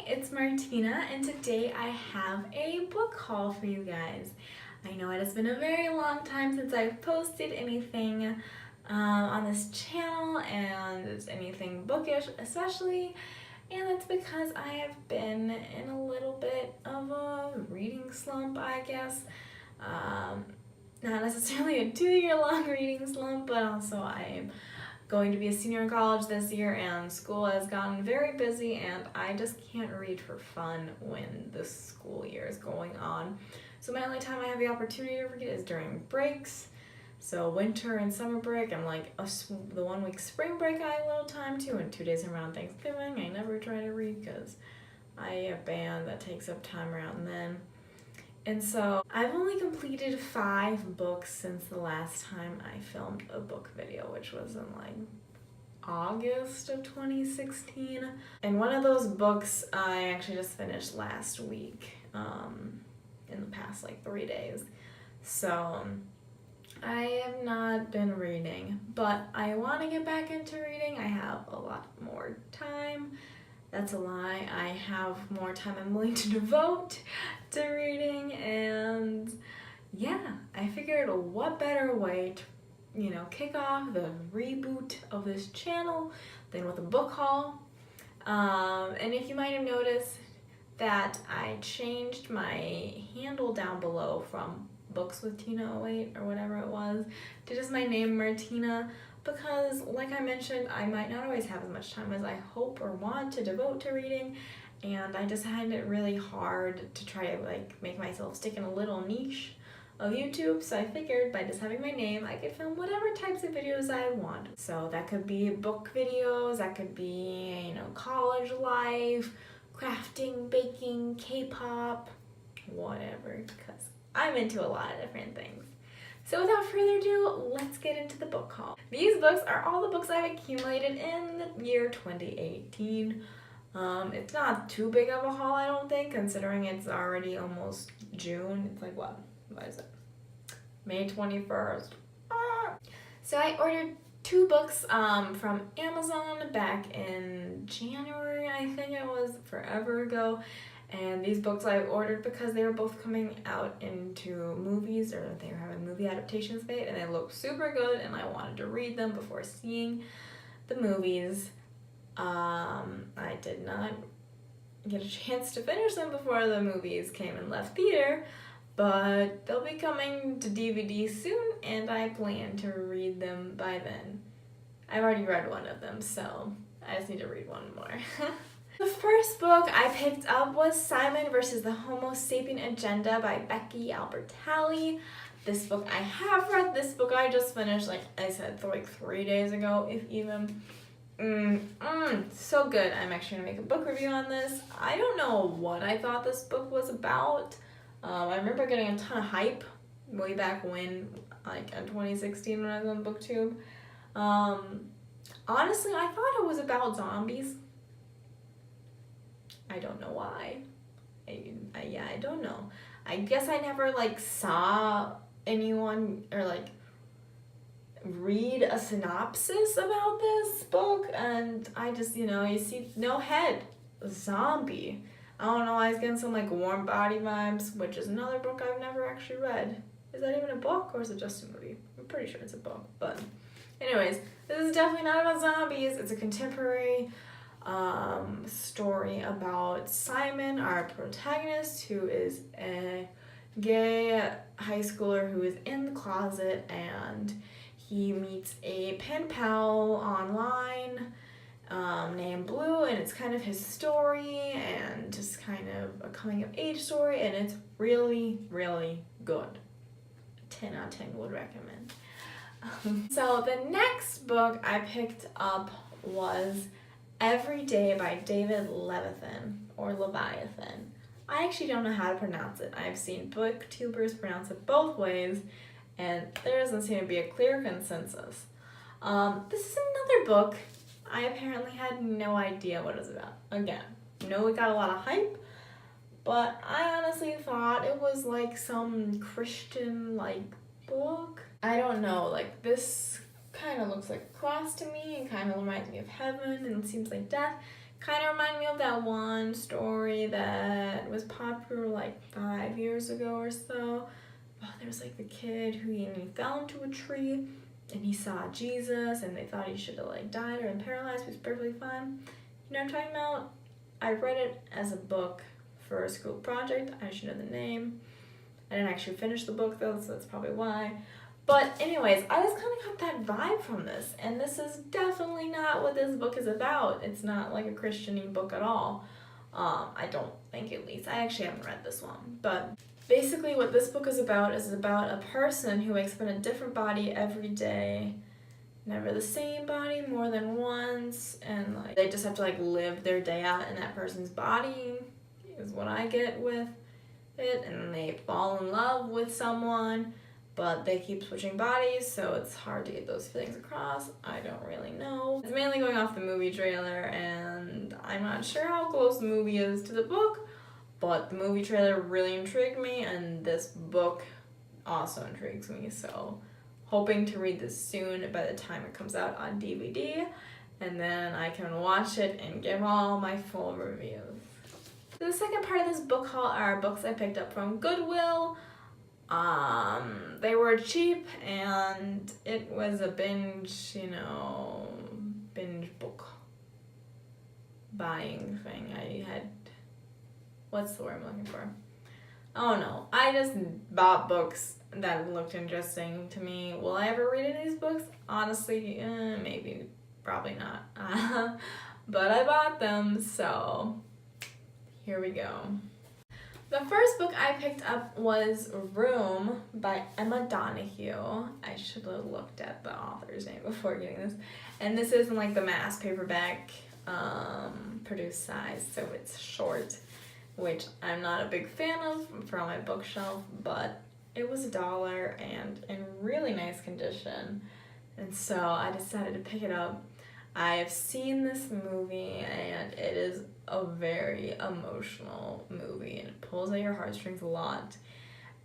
it's Martina, and today I have a book haul for you guys. I know it has been a very long time since I've posted anything on this channel, and it's anything bookish especially, and that's because I have been in a little bit of a reading slump, I guess. Not necessarily a 2-year long reading slump, but also I'm going to be a senior in college this year, and school has gotten very busy, and I just can't read for fun when the school year is going on. So my only time I have the opportunity to read is during breaks. So winter and summer break, and like the 1 week spring break I have a little time to, and 2 days around Thanksgiving I never try to read because I have a band that takes up time around then. And so I've only completed 5 books since the last time I filmed a book video, which was in like August of 2016. And one of those books I actually just finished last week, in the past like 3 days. So I have not been reading, but I want to get back into reading. I have a lot more time. That's a lie. I have more time I'm willing to devote to reading, and yeah, I figured what better way to, kick off the reboot of this channel than with a book haul. And if you might have noticed that I changed my handle down below from Books with Tina 08 or whatever it was to just my name, Martina, because like I mentioned, I might not always have as much time as I hope or want to devote to reading, and I just find it really hard to try to make myself stick in a little niche of YouTube. So I figured by just having my name, I could film whatever types of videos I want. So that could be book videos, that could be, college life, crafting, baking, K-pop, whatever, because I'm into a lot of different things. So without further ado, let's get into the book haul. These books are all the books I've accumulated in the year 2018. It's not too big of a haul, I don't think, considering it's already almost June. It's like, what is it? May 21st. So I ordered 2 books from Amazon back in January, I think it was, forever ago. And these books I ordered because they were both coming out into movies, or they were having movie adaptations made, and they looked super good, and I wanted to read them before seeing the movies. I did not get a chance to finish them before the movies came and left theater, but they'll be coming to DVD soon, and I plan to read them by then. I've already read one of them, so I just need to read one more. The first book I picked up was Simon versus the Homo Sapien Agenda by Becky Albertalli. This book I have read. This book I just finished, like I said, 3 days ago, if even. So good. I'm actually going to make a book review on this. I don't know what I thought this book was about. I remember getting a ton of hype way back when, like in 2016 when I was on BookTube. Honestly, I thought it was about zombies. I don't know why. I don't know. I guess I never saw anyone or read a synopsis about this book, and I just, you see no head, zombie. I don't know, I was getting some Warm Body vibes, which is another book I've never actually read. Is that even a book, or is it just a movie? I'm pretty sure it's a book, but anyways, this is definitely not about zombies. It's a contemporary story about Simon, our protagonist, who is a gay high schooler who is in the closet, and he meets a pen pal online named Blue, and it's kind of his story and just kind of a coming of age story, and it's really, really good. 10 out of 10 would recommend. So the next book I picked up was Every Day by David Levithan, or Leviathan. I actually don't know how to pronounce it. I've seen booktubers pronounce it both ways, and there doesn't seem to be a clear consensus. This is another book I apparently had no idea what it was about. Again, it got a lot of hype, but I honestly thought it was some Christian book. I don't know, this kind of looks like a cross to me, and kind of reminds me of heaven, and it seems like death. Kind of remind me of that one story that was popular like 5 years ago or so. Oh, there was like the kid who he fell into a tree and he saw Jesus and they thought he should have like died or been paralyzed. He was perfectly fine. You know what I'm talking about? I read it as a book for a school project. I should know the name. I didn't actually finish the book though, so that's probably why. But anyways, I just kind of got that vibe from this, and this is definitely not what this book is about. It's not like a Christian-y book at all. I don't think, at least. I actually haven't read this one. But basically what this book is about a person who wakes up in a different body every day. Never the same body more than once, and like they just have to like live their day out in that person's body is what I get with it. And they fall in love with someone, but they keep switching bodies, so it's hard to get those feelings across. I don't really know. It's mainly going off the movie trailer, and I'm not sure how close the movie is to the book, but the movie trailer really intrigued me, and this book also intrigues me, so hoping to read this soon by the time it comes out on DVD, and then I can watch it and give all my full reviews. So the second part of this book haul are books I picked up from Goodwill. They were cheap, and it was a binge book buying thing. I had, what's the word I'm looking for? Oh no, I just bought books that looked interesting to me. Will I ever read any of these books? Honestly, maybe, probably not. But I bought them, so here we go. The first book I picked up was Room by Emma Donoghue. I should have looked at the author's name before getting this. And this is in like the mass paperback produced size, so it's short, which I'm not a big fan of for on my bookshelf, but it was $1 and in really nice condition. And so I decided to pick it up. I have seen this movie, and it is a very emotional movie, and it pulls at your heartstrings a lot.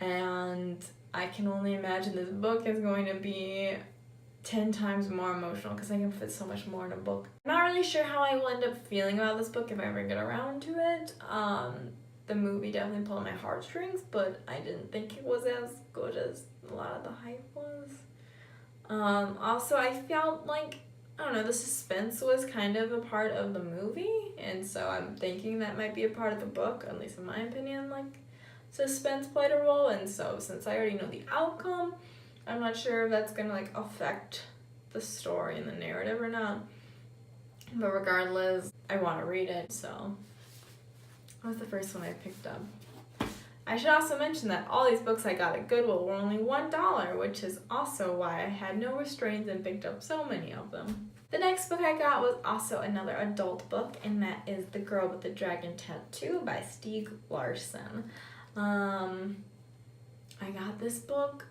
And I can only imagine this book is going to be 10 times more emotional because I can fit so much more in a book. I'm not really sure how I will end up feeling about this book if I ever get around to it. The movie definitely pulled my heartstrings, but I didn't think it was as good as a lot of the hype was. Also, I felt like, I don't know, the suspense was kind of a part of the movie, and so I'm thinking that might be a part of the book, at least in my opinion, like, suspense played a role, and so since I already know the outcome, I'm not sure if that's gonna, like, affect the story and the narrative or not, but regardless, I want to read it, so that was the first one I picked up. I should also mention that all these books I got at Goodwill were only $1, which is also why I had no restraints and picked up so many of them. The next book I got was also another adult book, and that is The Girl with the Dragon Tattoo by Stieg Larsson. I got this book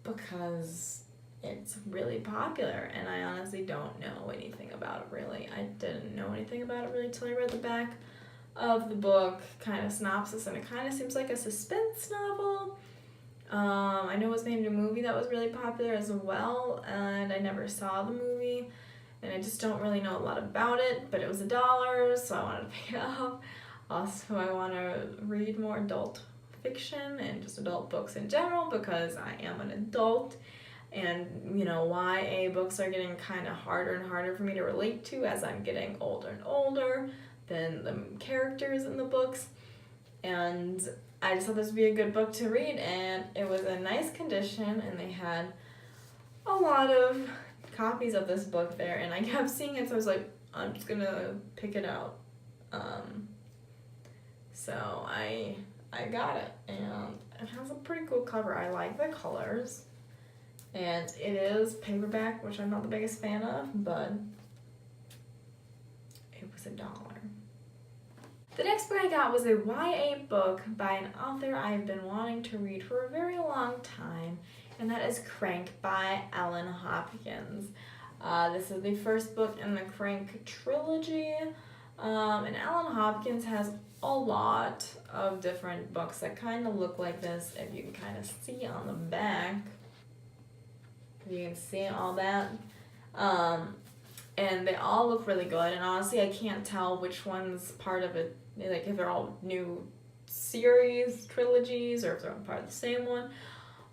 because it's really popular, and I honestly don't know anything about it really. I didn't know anything about it really until I read the back of the book, kind of synopsis, and it kind of seems like a suspense novel. I know it was named a movie that was really popular as well, and I never saw the movie, and I just don't really know a lot about it, but it was $1, so I wanted to pick it up. Also, I want to read more adult fiction and just adult books in general because I am an adult, and YA books are getting kind of harder and harder for me to relate to as I'm getting older and older than the characters in the books, and I just thought this would be a good book to read, and it was in nice condition, and they had a lot of copies of this book there, and I kept seeing it, so I was like, I'm just gonna pick it out. So I got it, and it has a pretty cool cover. I like the colors, and it is paperback, which I'm not the biggest fan of, but it was $1. The next book I got was a YA book by an author I've been wanting to read for a very long time, and that is Crank by Ellen Hopkins. This is the first book in the Crank trilogy, and Ellen Hopkins has a lot of different books that kind of look like this, if you can kind of see on the back. You can see all that. and they all look really good, and honestly I can't tell which one's part of it, like if they're all new series, trilogies, or if they're all part of the same one.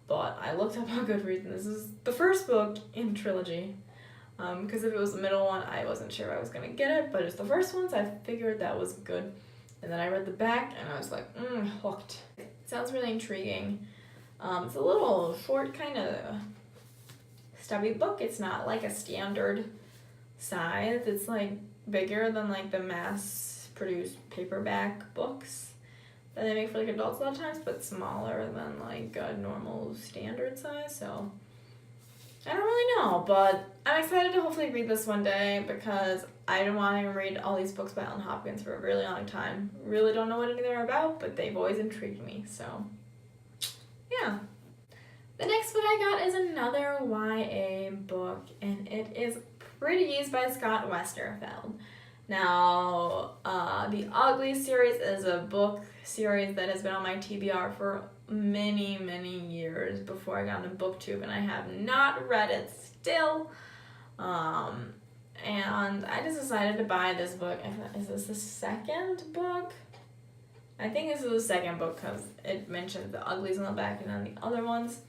But I looked up on Goodreads, and this is the first book in the trilogy. Because if it was the middle one, I wasn't sure if I was going to get it, but it's the first one, so I figured that was good. And then I read the back, and I was like, hooked. It sounds really intriguing. It's a little short, kind of stubby book. It's not like a standard size. It's like bigger than like the mass-produced paperback books that they make for like adults a lot of times, but smaller than like a normal standard size. So I don't really know, but I'm excited to hopefully read this one day because I don't want to read all these books by Ellen Hopkins for a really long time. Really don't know what any of them are about, but they've always intrigued me, so yeah. The next book I got is another YA book, and it is Pretties by Scott Westerfeld. Now, the Uglies series is a book series that has been on my TBR for many, many years before I got into BookTube, and I have not read it still. And I just decided to buy this book. Is this the second book? I think this is the second book because it mentions the Uglies on the back and then the other ones.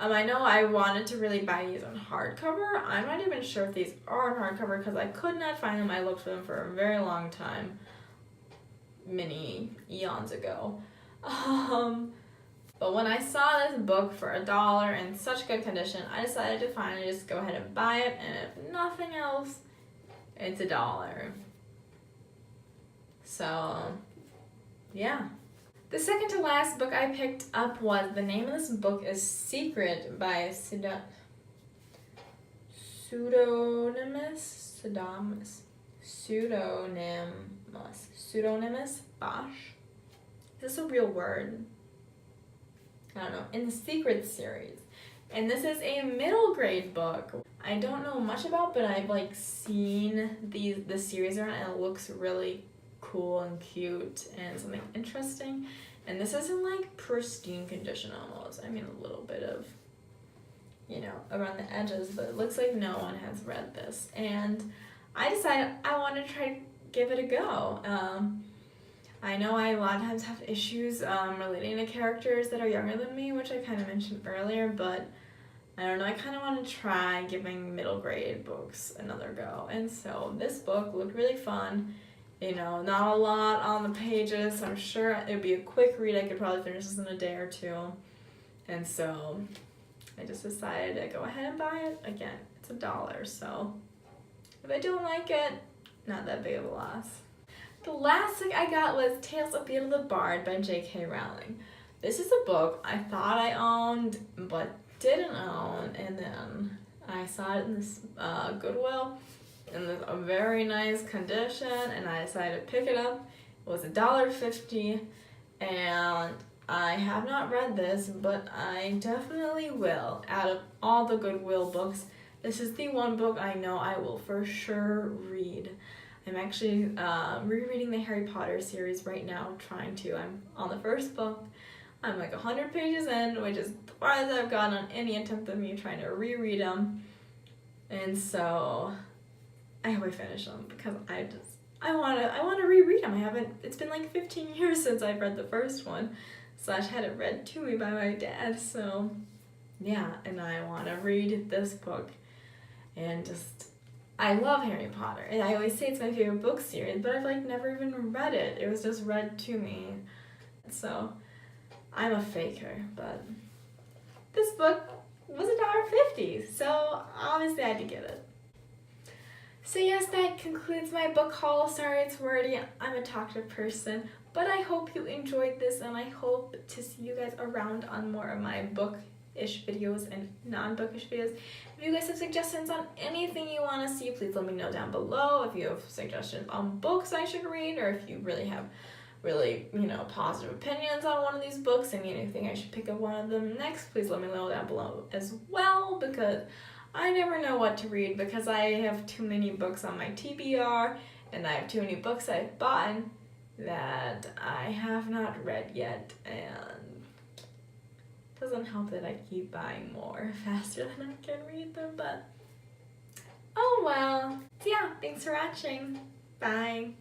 I know I wanted to really buy these on hardcover. I'm not even sure if these are on hardcover because I could not find them. I looked for them for a very long time, many eons ago. But when I saw this book for $1 in such good condition, I decided to finally just go ahead and buy it, and if nothing else, it's $1. So, yeah. The second to last book I picked up was, the name of this book is Secret by pseudonymous Bosch. Is this a real word? I don't know. In the Secret series. And this is a middle grade book. I don't know much about, but I've like seen the series around, and it looks really cool and cute and something interesting. And this is in like pristine condition almost. I mean, a little bit of, around the edges, but it looks like no one has read this. And I decided I want to try to give it a go. I know I a lot of times have issues relating to characters that are younger than me, which I kind of mentioned earlier, but I don't know, I kind of want to try giving middle grade books another go. And so this book looked really fun. Not a lot on the pages, so I'm sure it'd be a quick read. I could probably finish this in a day or two. And so I just decided to go ahead and buy it. Again, it's $1, so if I don't like it, not that big of a loss. The last book I got was Tales of Beedle the Bard by J.K. Rowling. This is a book I thought I owned, but didn't own, and then I saw it in this Goodwill in a very nice condition, and I decided to pick it up. It was $1.50, and I have not read this, but I definitely will. Out of all the Goodwill books, this is the one book I know I will for sure read. I'm actually rereading the Harry Potter series right now, I'm on the first book. I'm like 100 pages in, which is the farthest I've gotten on any attempt of me trying to reread them. And so I hope I finish them because I want to reread them. It's been like 15 years since I've read the first one, / had it read to me by my dad. So yeah, and I want to read this book, and I love Harry Potter, and I always say it's my favorite book series, but I've like never even read it. It was just read to me. So I'm a faker, but this book was $1.50, so obviously I had to get it. So yes, that concludes my book haul. Sorry it's wordy, I'm a talkative person, but I hope you enjoyed this, and I hope to see you guys around on more of my book-ish videos and non-bookish videos. If you guys have suggestions on anything you want to see, please let me know down below. If you have suggestions on books I should read, or if you really have positive opinions on one of these books and you think I should pick up one of them next, please let me know down below as well, because I never know what to read because I have too many books on my TBR, and I have too many books I've bought that I have not read yet, and it doesn't help that I keep buying more faster than I can read them, but Oh well. So yeah, thanks for watching. Bye.